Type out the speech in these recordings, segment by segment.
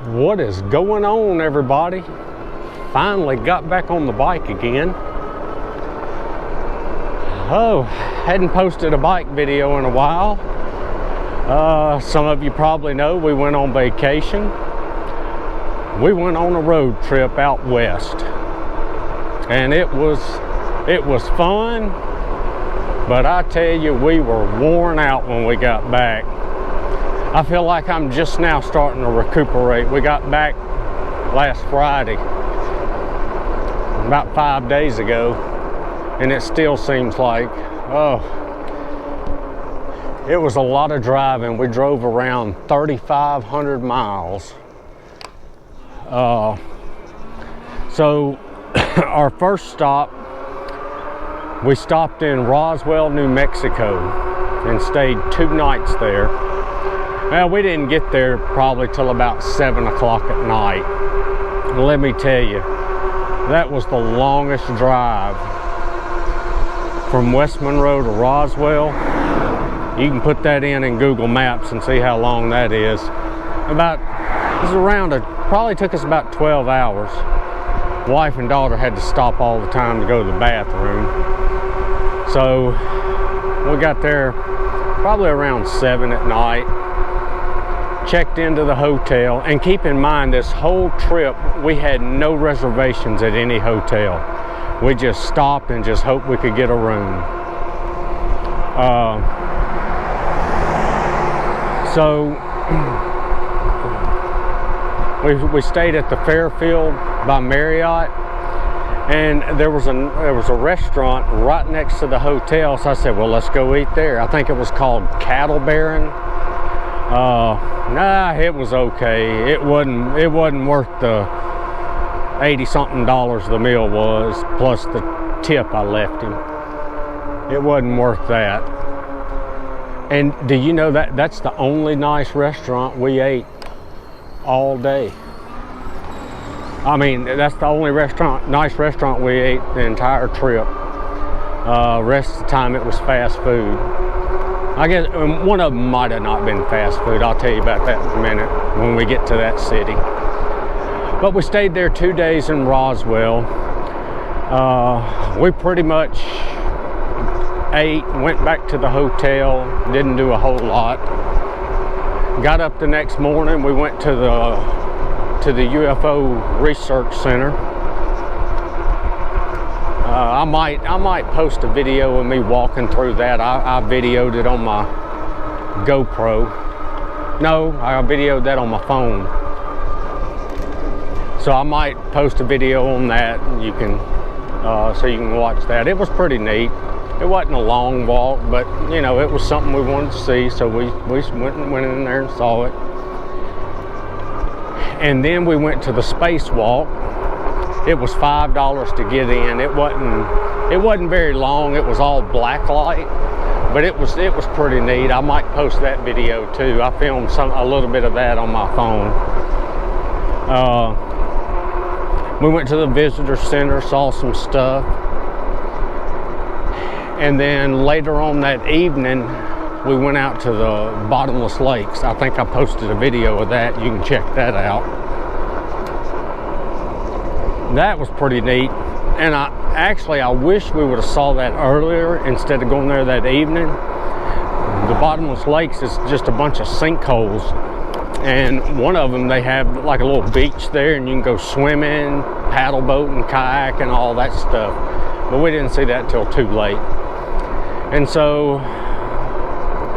What is going on, everybody? Finally got back on the bike again. Oh, hadn't posted a bike video in a while. Some of you probably know we went on vacation. We went on a road trip out west, and it was fun, but I tell you, we were worn out when we got back. I feel like I'm just now starting to recuperate. We got back last Friday, about 5 days ago, and it still seems like, oh, it was a lot of driving. We drove around 3,500 miles. So our first stop, we stopped in Roswell, New Mexico, and stayed 2 nights there. Well, we didn't get there probably till about 7 o'clock at night. Let me tell you, that was the longest drive from West Monroe to Roswell. You can put that in Google Maps and see how long that is. Probably took us about 12 hours. Wife and daughter had to stop all the time to go to the bathroom. So we got there probably around 7 at night. Checked into the hotel, and keep in mind, this whole trip we had no reservations at any hotel. We just stopped and just hoped we could get a room. So we stayed at the Fairfield by Marriott, and there was a restaurant right next to the hotel. So I said, well, let's go eat there. I think it was called Cattle Baron. Nah, it was okay. It wasn't worth the $80-something the meal was, plus the tip I left him. It wasn't worth that. And do you know that that's the only nice restaurant we ate all day? I mean, that's the only nice restaurant we ate the entire trip. Rest of the time it was fast food. I guess one of them might have not been fast food. I'll tell you about that in a minute when we get to that city. But we stayed there 2 days in Roswell. We pretty much ate, went back to the hotel, didn't do a whole lot. Got up the next morning, we went to the UFO Research Center. I might post a video of me walking through that. I videoed it on my GoPro. No, I videoed that on my phone. So I might post a video on that, and you can so you can watch that. It was pretty neat. It wasn't a long walk, but you know, it was something we wanted to see, so we went in there and saw it. And then we went to the spacewalk. It was $5 to get in. It wasn't very long. It was all black light, but it was pretty neat. I might post that video too. I filmed a little bit of that on my phone. We went to the visitor center, saw some stuff, and then later on that evening, we went out to the bottomless lakes. I think I posted a video of that. You can check that out. That was pretty neat, and I wish we would have saw that earlier instead of going there that evening. The bottomless lakes is just a bunch of sinkholes, and one of them they have like a little beach there, and you can go swimming, paddle boat, and kayak, and all that stuff. But we didn't see that till too late. And so,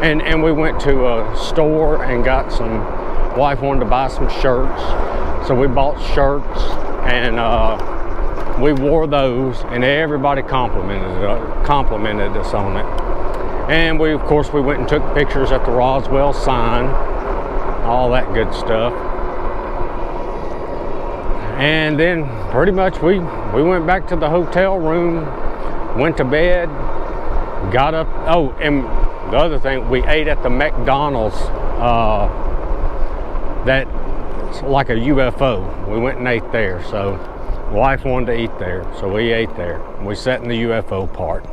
and we went to a store and got some. Wife wanted to buy some shirts, so we bought shirts. And we wore those, and everybody complimented us on it. And of course we went and took pictures at the Roswell sign, all that good stuff. And then pretty much we went back to the hotel room, went to bed, got up. Oh, and the other thing, we ate at the McDonald's that like a UFO. We went and ate there. So wife wanted to eat there, so we ate there. We sat in the UFO part,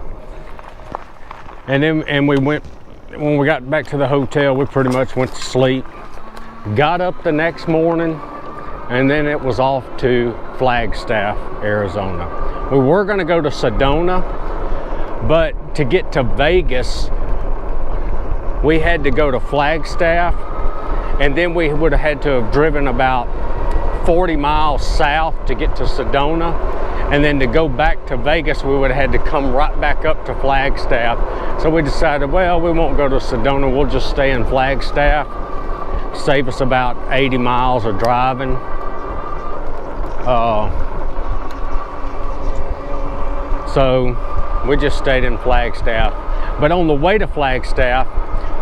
and then we went. When we got back to the hotel, we pretty much went to sleep. got up the next morning, and then it was off to Flagstaff, Arizona. We were going to go to Sedona, but to get to Vegas, we had to go to Flagstaff, and then we would have had to have driven about 40 miles south to get to Sedona, and then to go back to Vegas, we would have had to come right back up to Flagstaff. So we decided, well, we won't go to Sedona, we'll just stay in Flagstaff, save us about 80 miles of driving. So we just stayed in Flagstaff. But on the way to Flagstaff,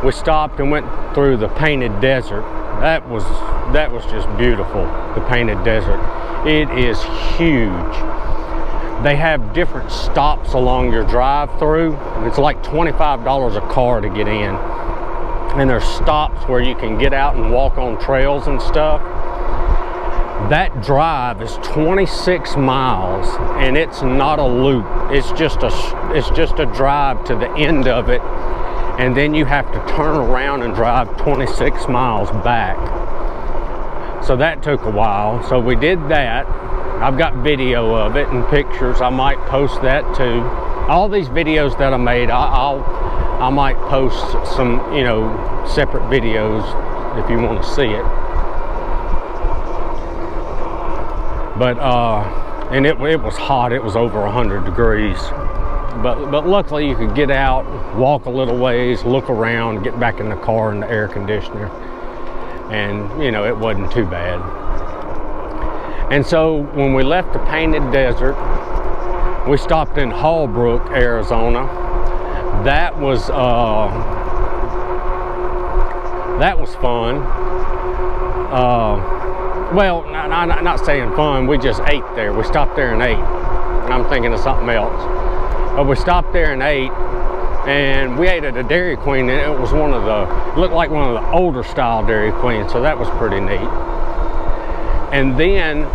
we stopped and went through the Painted Desert. That was just beautiful, the Painted Desert. It is huge. They have different stops along your drive-through. It's like $25 a car to get in. And there's stops where you can get out and walk on trails and stuff. That drive is 26 miles, and it's not a loop. It's just a drive to the end of it, and then you have to turn around and drive 26 miles back. So that took a while. So we did that. I've got video of it and pictures. I might post that too. All these videos that I made, I might post some, you know, separate videos if you want to see it. But and it was hot. It was over 100 degrees. But luckily you could get out, walk a little ways, look around, get back in the car in the air conditioner, and you know, it wasn't too bad. And so when we left the Painted Desert, we stopped in Hallbrook, Arizona. That was fun. Well, not saying fun, we just ate there. We stopped there and ate. I'm thinking of something else. But we stopped there and ate, and we ate at a Dairy Queen, and it was looked like one of the older style Dairy Queens, so that was pretty neat. And then,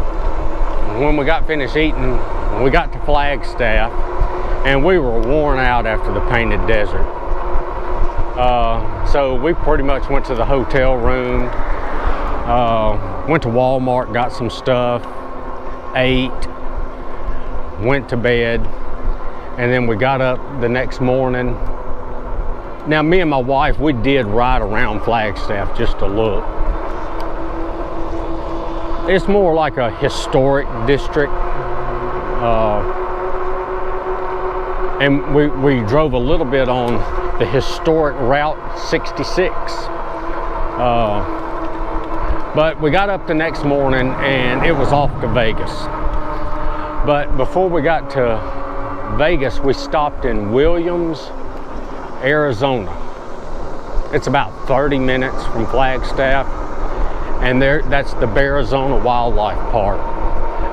when we got finished eating, we got to Flagstaff, and we were worn out after the Painted Desert. So we pretty much went to the hotel room, went to Walmart, got some stuff, ate, went to bed, and then we got up the next morning. Now, me and my wife, we did ride around Flagstaff just to look. It's more like a historic district, and we drove a little bit on the historic Route 66. But we got up the next morning and it was off to Vegas. But before we got to Vegas, we stopped in Williams, Arizona. It's about 30 minutes from Flagstaff, and that's the Arizona Wildlife Park.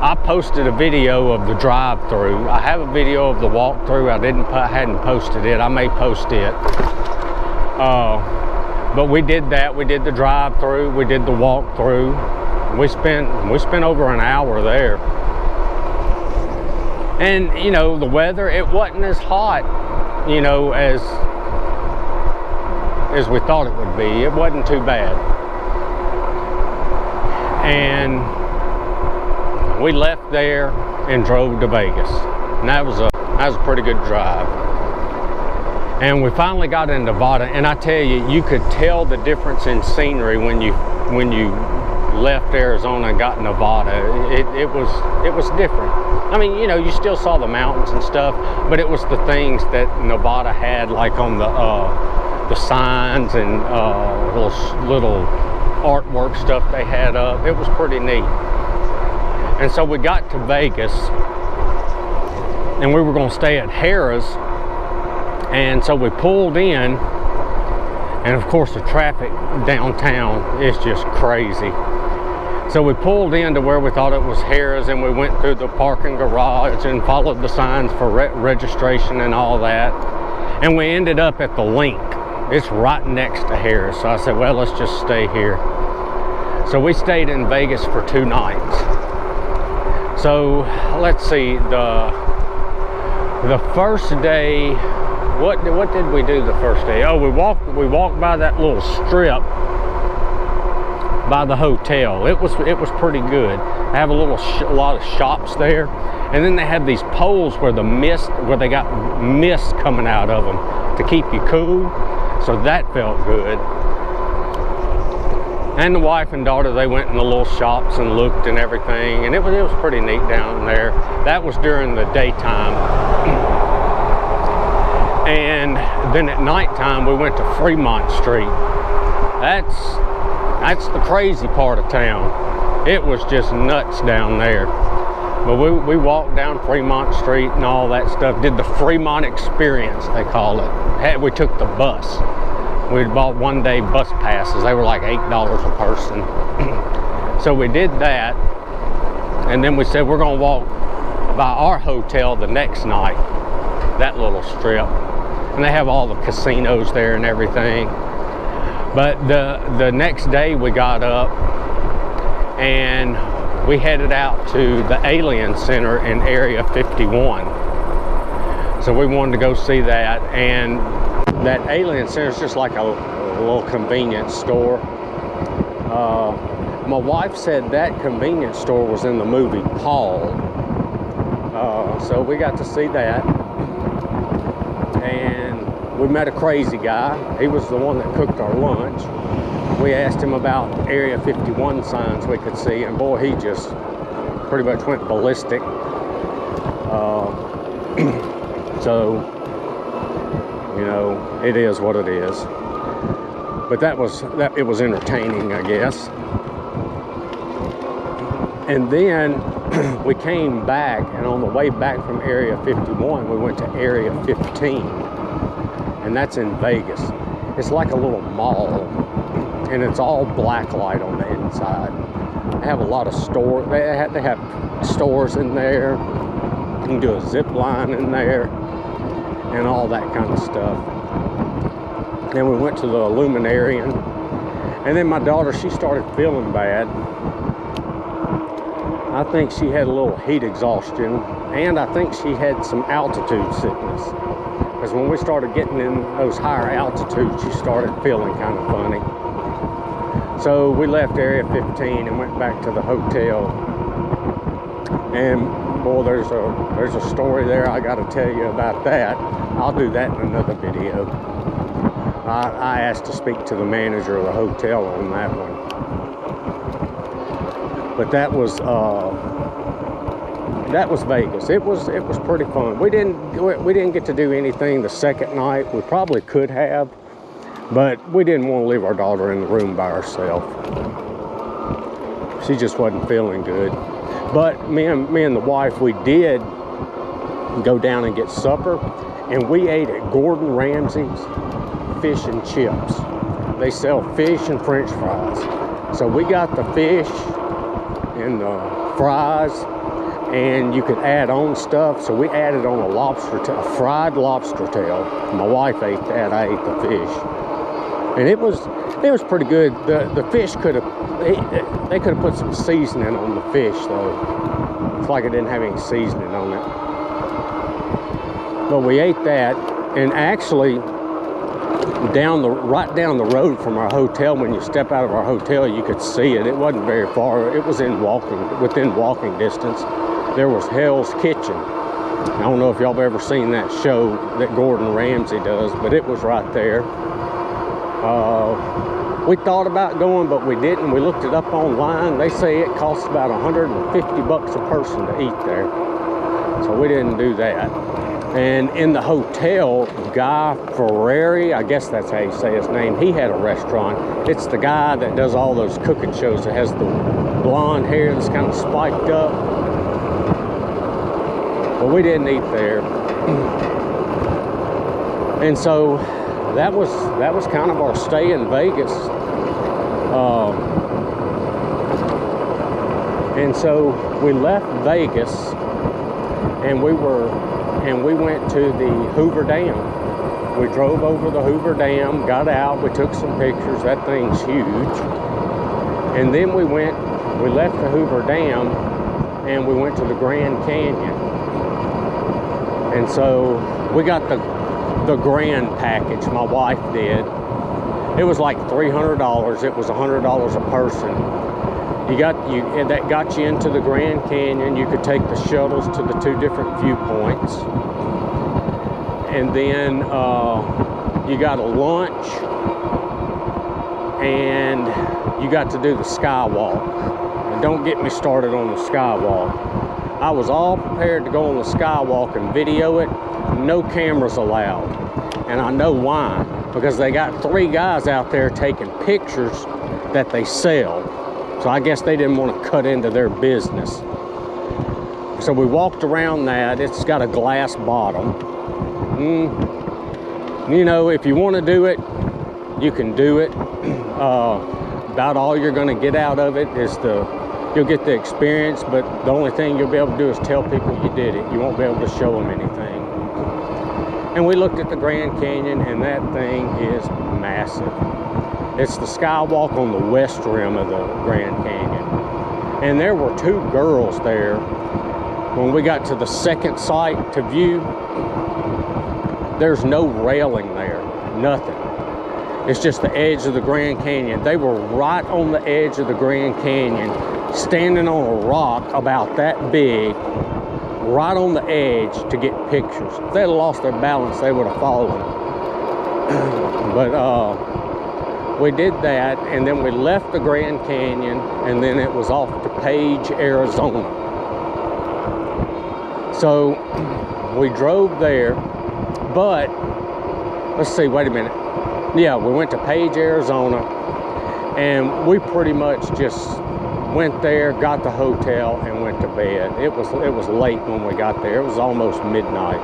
I posted a video of the drive-through. I have a video of the walk-through. I hadn't posted it. I may post it. But we did that. We did the drive-through. We did the walk-through. We spent over an hour there. And you know, the weather, it wasn't as hot, you know, as we thought it would be. It wasn't too bad. And we left there and drove to Vegas. And that was a pretty good drive. And we finally got in Nevada, and I tell you, you could tell the difference in scenery when you left Arizona and got Nevada. It was different. I mean, you know, you still saw the mountains and stuff, but it was the things that Nevada had, like on the signs and little artwork stuff they had up. It was pretty neat. And so we got to Vegas, and we were going to stay at Harrah's. And so we pulled in, and of course the traffic downtown is just crazy. So we pulled in to where we thought it was Harrah's, and we went through the parking garage and followed the signs for registration and all that. And we ended up at the Link. It's right next to Harrah's. So I said, well, let's just stay here. So we stayed in Vegas for 2 nights. So let's see, the first day, what did we do the first day? Oh, we walked by that little strip by the hotel. It was pretty good. They have a lot of shops there, and then they have these poles where they got mist coming out of them to keep you cool. So that felt good. And the wife and daughter, they went in the little shops and looked and everything, and it was pretty neat down there. That was during the daytime. And then at nighttime we went to Fremont Street. That's the crazy part of town. It was just nuts down there. But we walked down Fremont Street and all that stuff. Did the Fremont experience, they call it. We took the bus. We bought one-day bus passes. They were like $8 a person. So we did that, and then we said we're gonna walk by our hotel the next night, that little strip. And they have all the casinos there and everything. But the next day we got up and we headed out to the Alien Center in Area 51. So we wanted to go see that, and that Alien Center is just like a little convenience store. My wife said that convenience store was in the movie Paul. So we got to see that. And we met a crazy guy. He was the one that cooked our lunch. We asked him about Area 51 signs we could see, and boy, he just pretty much went ballistic. So, you know, it is what it is. But it was entertaining, I guess. And then we came back, and on the way back from Area 51, we went to Area 15. And that's in Vegas. It's like a little mall, and it's all black light on the inside. They have a lot of stores. They have stores in there. You can do a zip line in there and all that kind of stuff. Then we went to the Illuminarium, and then my daughter, she started feeling bad. I think she had a little heat exhaustion, and I think she had some altitude sickness. Because when we started getting in those higher altitudes, she started feeling kind of funny. So we left Area 15 and went back to the hotel. And boy, there's a story there I got to tell you about that. I'll do that in another video. I asked to speak to the manager of the hotel on that one. But that was Vegas. It was pretty fun. We didn't get to do anything the second night. We probably could have, but we didn't want to leave our daughter in the room by herself. She just wasn't feeling good. But me and the wife, we did go down and get supper, and we ate at Gordon Ramsay's Fish and Chips. They sell fish and French fries. So we got the fish and the fries, and you could add on stuff. So we added on a fried lobster tail. My wife ate that. I ate the fish, and it was pretty good. The fish they could have put some seasoning on the fish though. It's like it didn't have any seasoning on it. But we ate that, and actually right down the road from our hotel, when you step out of our hotel, you could see it. It wasn't very far. It was within walking distance. There was Hell's Kitchen. I don't know if y'all have ever seen that show that Gordon Ramsay does, but it was right there. We thought about going, but we didn't. We looked it up online. They say it costs about $150 a person to eat there. So we didn't do that. And in the hotel, Guy Ferrari, I guess that's how you say his name, he had a restaurant. It's the guy that does all those cooking shows that has the blonde hair that's kind of spiked up. But we didn't eat there. And so that was kind of our stay in Vegas. And so we left Vegas, and we went to the Hoover Dam. We drove over the Hoover Dam, got out, we took some pictures. That thing's huge. And then we left the Hoover Dam, and we went to the Grand Canyon. And so we got the grand package, my wife did. It was like $300. It was $100 a person. That got you into the Grand Canyon. You could take the shuttles to the 2 different viewpoints, and then you got a lunch, and you got to do the skywalk. And don't get me started on the skywalk. I was all prepared to go on the skywalk and video it. No cameras allowed, and I know why. Because they got 3 guys out there taking pictures that they sell. So I guess they didn't want to cut into their business. So we walked around that. It's got a glass bottom. You know, if you want to do it, you can do it. About all you're going to get out of it is you'll get the experience, but the only thing you'll be able to do is tell people you did it. You won't be able to show them anything. And we looked at the Grand Canyon, and that thing is massive. It's the skywalk on the west rim of the Grand Canyon. And there were 2 girls there. When we got to the second site to view, there's no railing there, nothing. It's just the edge of the Grand Canyon. They were right on the edge of the Grand Canyon, standing on a rock about that big, right on the edge to get pictures. If they'd lost their balance, they would have fallen. But we did that, and then we left the Grand Canyon, and then it was off to Page, Arizona. So we drove there, but let's see, wait a minute. Yeah, we went to Page, Arizona, and we pretty much just went there, got the hotel, and went to bed. It was late when we got there. It was almost midnight.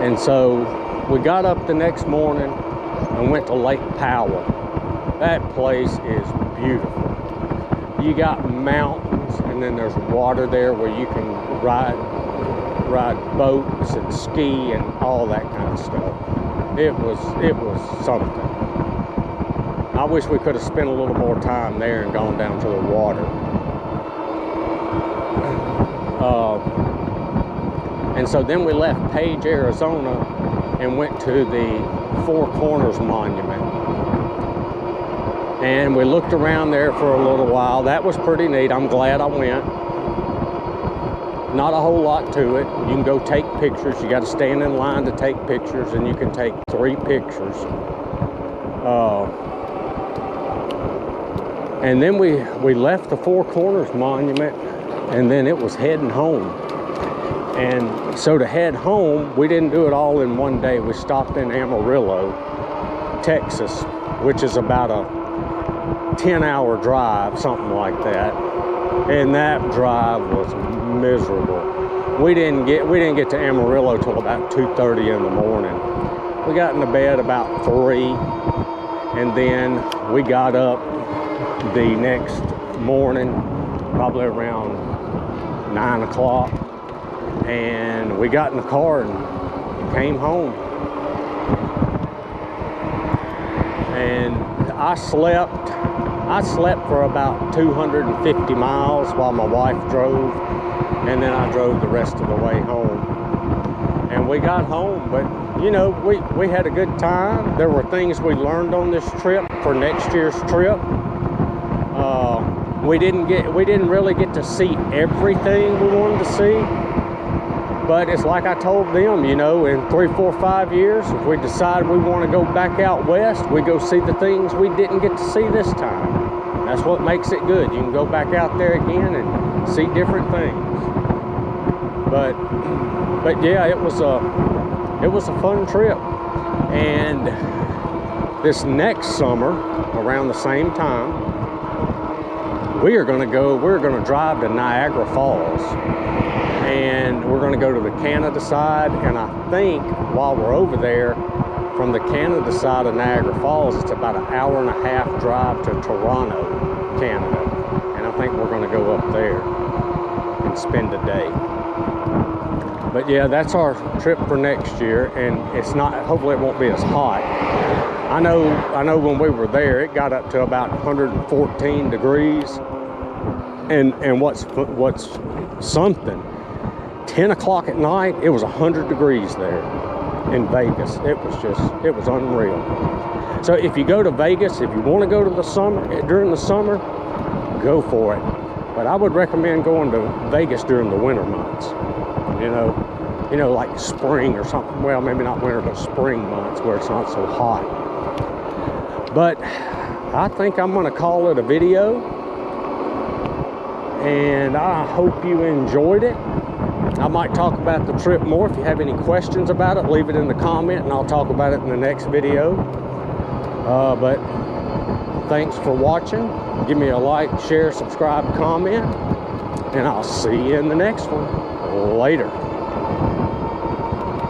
And so we got up the next morning and went to Lake Powell. That place is beautiful. You got mountains, and then there's water there where you can ride boats and ski and all that kind of stuff. It was something. I wish we could have spent a little more time there and gone down to the water. And so then we left Page, Arizona, and went to the Four Corners Monument. And we looked around there for a little while. That was pretty neat. I'm glad I went. Not a whole lot to it. You can go take pictures. You got to stand in line to take pictures, and you can take 3 pictures. And then we left the Four Corners Monument, and then it was heading home. And so to head home, we didn't do it all in one day. We stopped in Amarillo, Texas, which is about a 10-hour drive, something like that. And that drive was miserable. We didn't get to Amarillo till about 2:30 in the morning. We got into bed about 3, and then we got up the next morning, probably around 9 o'clock, and we got in the car and came home. And I slept for about 250 miles while my wife drove, and then I drove the rest of the way home. And we got home, but you know, we had a good time. There were things we learned on this trip for next year's trip. We didn't really get to see everything we wanted to see, but it's like I told them, you know, in 3, 4, 5 years, if we decide we want to go back out west, we go see the things we didn't get to see this time. That's what makes it good. You can go back out there again and see different things. But yeah, it was a fun trip. And this next summer, around the same time, we're going to drive to Niagara Falls, and we're going to go to the Canada side. And I think while we're over there, from the Canada side of Niagara Falls, it's about an 1.5-hour drive to Toronto, Canada. And I think we're going to go up there and spend a day. But yeah, that's our trip for next year, and hopefully it won't be as hot. I know when we were there, it got up to about 114 degrees. And what's something, 10 o'clock at night, it was 100 degrees there. in Vegas. It was unreal. So if you go to Vegas, if you want to go to the summer, during the summer, go for it. But I would recommend going to Vegas during the winter months. You know, like spring or something. Well, maybe not winter, but spring months where it's not so hot. But I think I'm going to call it a video. And I hope you enjoyed it. I might talk about the trip more. If you have any questions about it, leave it in the comment and I'll talk about it in the next video. But thanks for watching. Give me a like, share, subscribe, comment, and I'll see you in the next one. Later.